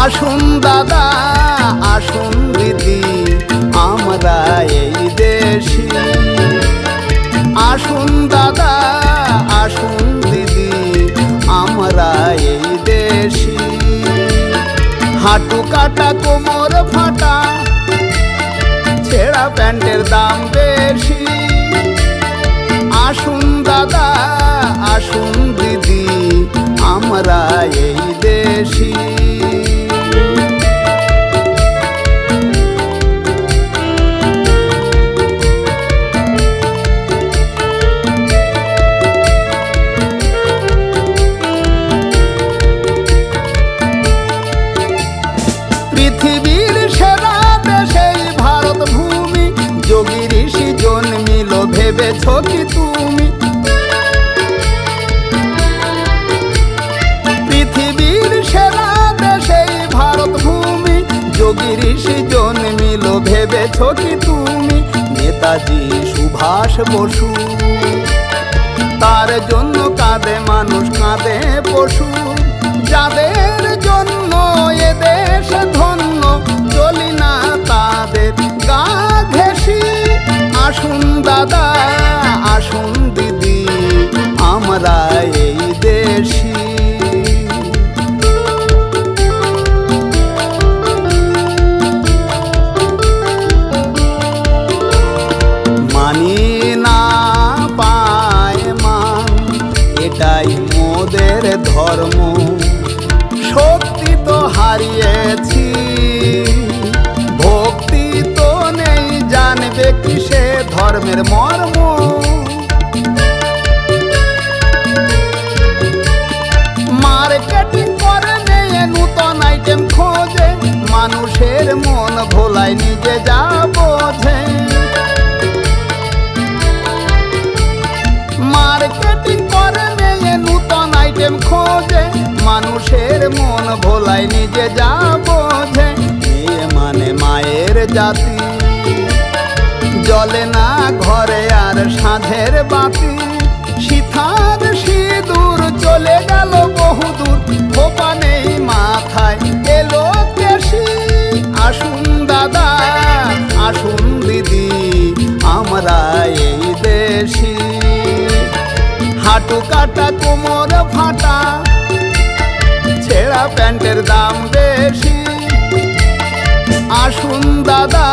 আসুন দাদা আসুন দিদি আমরা এই দেশি। আসুন দাদা আসুন দিদি আমরা এই দেশি। হাঁটু কাটা কোমর ফাটা ছেঁড়া প্যান্টের দাম বেশি। আসুন দাদা আসুন দিদি আমরা এই দেশি। পৃথিবীর সেরা দেশে ভারত ভূমি, যোগী ঋষি জন্মিল ভেবেছ কি তুমি? পৃথিবীর সেরা দেশে ভারত ভূমি, যোগী ঋষি জন্মিল ভেবেছ কি তুমি? নেতাজি সুভাষ বসু তার জন্য কাঁদে মানুষ কাঁদে পশু। যাদের জন্য এ দেশ ধন্য চলি না তাদের গা ঘেঁষি। আসুন দাদা আসুন দিদি আমরা এই দেশি। মানি না পায় মান এটাই মোদের ধর্ম। শক্তি তো হারিয়েছি ভক্তি তো নেই, জানবে কিসে ধর্মের মর্ম। মার্কেটিং করে নিয়ে নূতন আইটেম খোঁজে, মানুষের মন ভোলায় নিজে যা বোঝে। মার্কেটিং করে নিয়ে নূতন আইটেম খোঁজে, মানুষের মন ভোলায় নিজে যা বোঝে। মেয়ে মানে মায়ের জাতি, জ্বলে না ঘরে আর সাঁঝের বাতি। সিথার সিঁদুর চলে গেল বহুদূর, খোপা নেই মাথায় এলো কেশি। আসুন দাদা আসুন দিদি আমরা এই দেশি। হাঁটু কাটা কোমর ফাটা ছেঁড়া প্যান্টের দাম বেশি। আসুন দাদা